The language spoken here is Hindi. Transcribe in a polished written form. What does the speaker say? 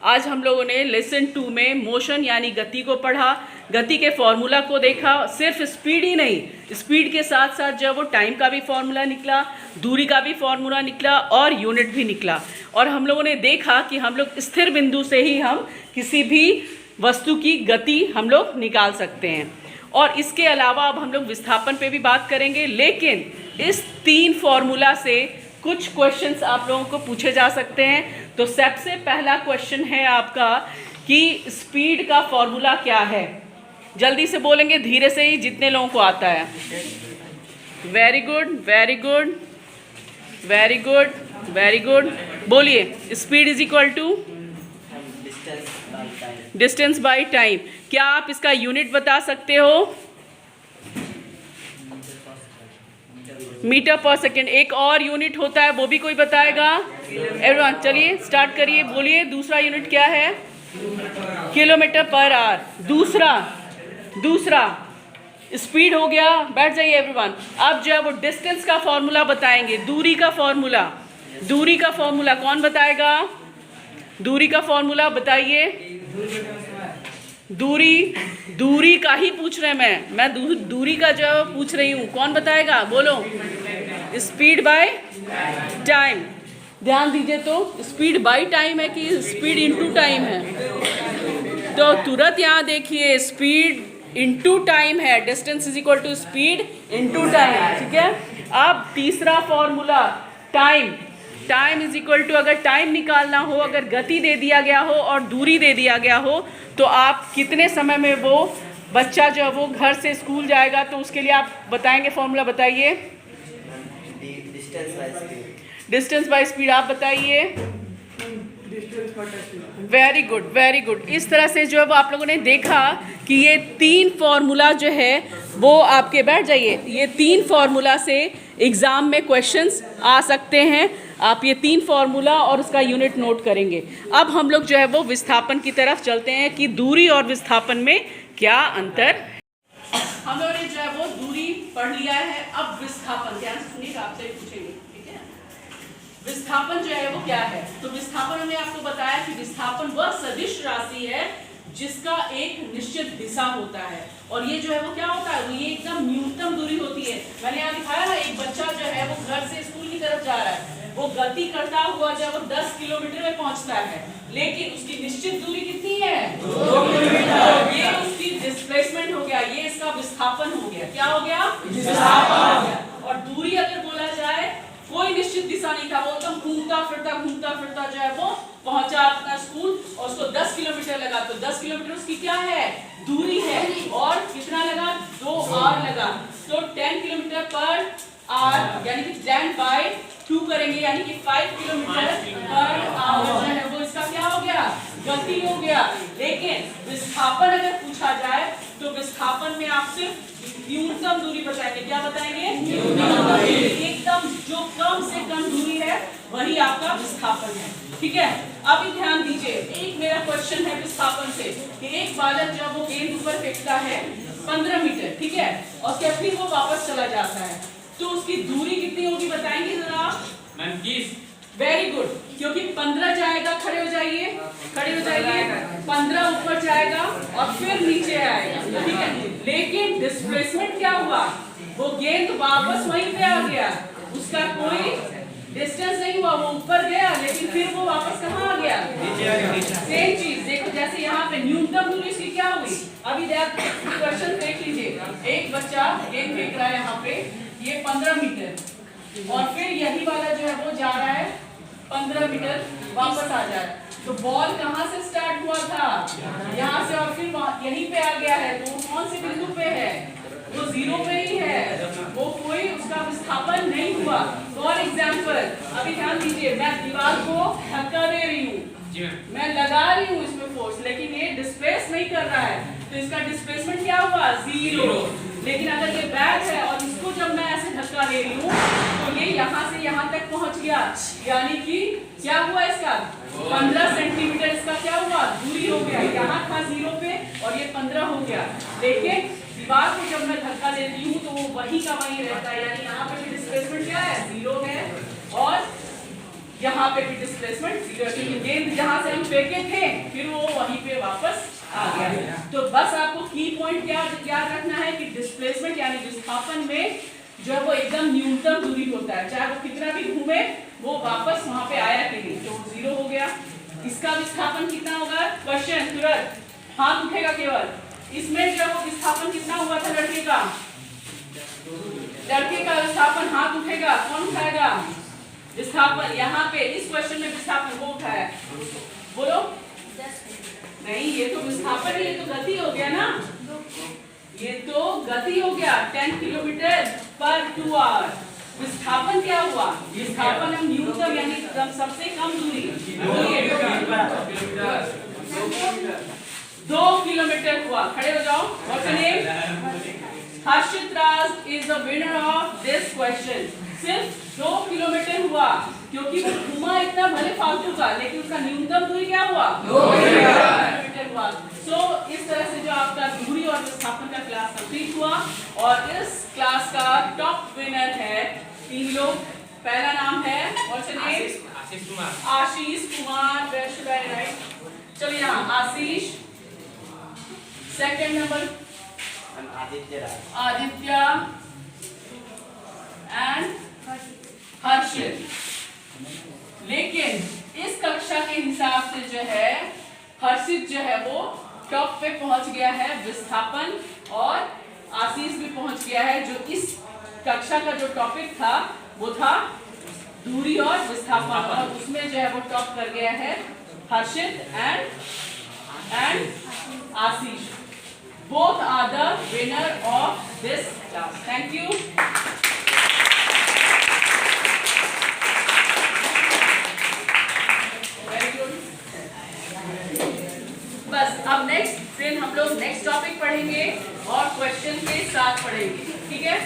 आज हम लोगों ने लेसन 2 में मोशन यानी गति को पढ़ा, गति के फॉर्मूला को देखा। सिर्फ स्पीड ही नहीं, स्पीड के साथ साथ जो वो टाइम का भी फॉर्मूला निकला, दूरी का भी फॉर्मूला निकला और यूनिट भी निकला। और हम लोगों ने देखा कि हम लोग स्थिर बिंदु से ही हम किसी भी वस्तु की गति हम लोग निकाल सकते हैं। और इसके अलावा अब हम लोग विस्थापन पे भी बात करेंगे, लेकिन इस 3 फॉर्मूला से कुछ क्वेश्चंस आप लोगों को पूछे जा सकते हैं। तो सबसे पहला क्वेश्चन है आपका कि स्पीड का फॉर्मूला क्या है। जल्दी से बोलेंगे, धीरे से ही, जितने लोगों को आता है। Very good, very good, very good, very good. बोलिए, speed is equal to distance by time. क्या आप इसका यूनिट बता सकते हो? मीटर पर सेकेंड। एक और यूनिट होता है, वो भी कोई बताएगा? एवरीवन चलिए स्टार्ट करिए, बोलिए दूसरा यूनिट क्या है? Kilometre per hour. दूसरा स्पीड हो गया। बैठ जाइए एवरीवन। अब जो है वो डिस्टेंस का फॉर्मूला बताएंगे, दूरी का फॉर्मूला। दूरी का फॉर्मूला कौन बताएगा? दूरी का फॉर्मूला बताइए। दूरी का ही पूछ रहे हैं मैं दूरी का जो पूछ रही हूँ, कौन बताएगा? बोलो। Speed by time. ध्यान दीजिए, तो स्पीड बाय टाइम है कि स्पीड इनटू टाइम है? तो तुरंत यहाँ देखिए, स्पीड इनटू टाइम है। Distance is equal to speed into time, ठीक है। अब तीसरा formula time. Time is equal to, अगर टाइम निकालना हो, अगर गति दे दिया गया हो और दूरी दे दिया गया हो, तो आप कितने समय में वो बच्चा जो है वो घर से स्कूल जाएगा, तो उसके लिए आप बताएंगे फॉर्मूला। बताइए। डिस्टेंस बाय स्पीड आप बताइए। Very good, very good. इस तरह से जो है वो आप लोगों ने देखा कि ये 3 फॉर्मूला जो है वो आपके, बैठ जाइए, ये 3 फॉर्मूला से एग्जाम में क्वेश्चंस आ सकते हैं। आप ये 3 फॉर्मूला और उसका यूनिट नोट करेंगे। अब हम लोग जो है वो विस्थापन की तरफ चलते हैं कि दूरी और विस्थापन में क्या अंतर। हम लोगों ने जो है वो दूरी पढ़ लिया है। अब विस्थापन, ध्यान से सुनिएगा, आपसे पूछेंगे, ठीक है। विस्थापन जो है वो क्या है? तो विस्थापन हमने आपको बताया कि विस्थापन वह सदिश राशि है जिसका एक निश्चित दिशा होता है। और ये जो है वो क्या होता है? वो ये एकदम न्यूनतम दूरी होती है। मैंने यहाँ दिखाया ना, एक बच्चा जो है वो घर से स्कूल की तरफ जा रहा है, वो गति करता हुआ जब वो 10 किलोमीटर में पहुंचता है, लेकिन उसकी निश्चित दूरी कितनी है? 2 किलोमीटर। ये उसकी डिस्प्लेसमेंट हो गया, ये इसका विस्थापन हो गया। क्या हो गया? विस्थापन हो गया। और दूरी अगर बोला जाए, कोई निश्चित दिशा नहीं था, वो एकदम घूमता फिरता जो है वो पहुंचा अपना स्कूल, और उसको 10 किलोमीटर लगा। तो 10 किलोमीटर उसकी क्या है? दूरी है। और कितना लगा? 2 आवर लगा। तो 10 किलोमीटर पर आवर यानी कि 10 बाय 2 करेंगे, यानी कि 5 किलोमीटर पर आवर जो है वो इसका क्या हो गया? गति हो गया। लेकिन विस्थापन अगर पूछा जाए, तो विस्थापन में आप सिर्फ न्यूनतम दूरी बताएंगे। क्या बताएंगे? एकदम जो कम से कम दूरी है वही आपका विस्थापन है, ठीक है। अभी ध्यान दीजिए, एक मेरा क्वेश्चन है विस्थापन से कि एक बालक जब वो गेंद ऊपर फेंकता है 15 मीटर, ठीक है, और फिर वो वापस चला जाता है, तो उसकी दूरी कितनी होगी बताएंगे जरा? मैम 20। वेरी गुड, क्योंकि 15 जाएगा, खड़े हो जाइए, 15 ऊपर जाएगा और फिर नीचे आएगा, ठीक है। लेकिन डिस्प्लेसमेंट क्या हुआ? वो गेंद वापस वहीं पे आ गया, उसका कोई डिस्टेंस नहीं हुआ, वो ऊपर गया लेकिन फिर वो वापस कहाँ आ गया? सेम चीज देखो, जैसे यहाँ पे न्यूनतम दूरी इसकी क्या हुई? अभी क्वेश्चन देख लीजिए, एक बच्चा गेंद फेंक रहा है यहाँ पे, ये 15 मीटर, और फिर यही वाला जो है वो जा रहा है 15 मीटर, वापस आ जा रहा है। तो बॉल कहाँ से स्टार्ट हुआ था? यहाँ से, और फिर यहीं पे आ गया है, तो कौन से बिंदु पे है? वो 0 पे ही है, वो कोई उसका विस्थापन नहीं हुआ। फॉर एग्जाम्पल, अभी ध्यान दीजिए, मैं दीवार को धक्का दे रही हूँ, मैं लगा रही हूँ इसमें फोर्स, लेकिन ये डिस्प्लेस नहीं कर रहा है, तो इसका डिस्प्लेसमेंट क्या हुआ? 0। लेकिन अगर ये बैग है और इसको जब मैं ऐसे धक्का दे रही हूँ, तो ये यहाँ से यहाँ तक पहुँच गया, यानी कि क्या हुआ इसका? 15 सेंटीमीटर इसका क्या हुआ? दूरी हो गया। यहाँ था 0 पे और ये 15 हो गया। लेकिन दीवार को जब मैं धक्का देती हूँ तो वो वही का वही रहता है, यानी यहाँ पे डिस्प्लेसमेंट क्या है? 0 है। और यहाँ पे भी डिस्प्लेसमेंट 0 है, क्योंकि गेंद जहाँ से हम फेंके थे फिर वो वहीं पे वापस आ गया। तो बस आपको की पॉइंट क्या याद रखना है कि डिस्प्लेसमेंट यानी विस्थापन में जो वो एकदम न्यूनतम दूरी होता है, चाहे वो कितना भी घूमे वो वापस वहां पे आया कि नहीं, तो 0 हो गया। इसका विस्थापन कितना होगा? क्वेश्चन तुरंत हाथ उठेगा केवल। इसमें जो वो विस्थापन कितना हुआ था लड़के का? लड़के का विस्थापन हाथ उठेगा, कौन उठाएगा? विस्थापन यहाँ पे इस क्वेश्चन में विस्थापन वो उठाया, बोलो। नहीं, ये तो विस्थापन है, ये तो गति हो गया ना, ये तो गति हो गया 10 किलोमीटर पर 2 आवर। विस्थापन क्या हुआ? विस्थापन हम न्यूनतम यानी सबसे कम दूरी 2 किलोमीटर हुआ। खड़े हो जाओ। What's your name? Harshit Raj is the winner of this question। सिर्फ 2 किलोमीटर हुआ, क्योंकि वो घुमा इतना भले फालतू का, लेकिन उसका न्यूनतम दूरी क्या हुआ? 2 किलोमीटर हुआ। सो इस तरह से जो आपका दूरी और विस्थापन का क्लास कंप्लीट हुआ, और इस क्लास का टॉप विनर है 3 लोग। पहला नाम है आशीष कुमार, राइट। चलिए यहाँ आशीष। सेकंड नंबर आदित्य एंड हर्षित। लेकिन इस कक्षा के हिसाब से जो है हर्षित जो है वो टॉप पे पहुंच गया है विस्थापन, और आशीष भी पहुंच गया है। जो इस कक्षा का जो टॉपिक था वो था दूरी और विस्थापन, और उसमें जो है वो टॉप कर गया है Harshit and Ashish. Both are the winner of this class. Thank you. Very good. बस अब फिर हम लोग नेक्स्ट टॉपिक पढ़ेंगे और क्वेश्चन के साथ पढ़ेंगे, ठीक है?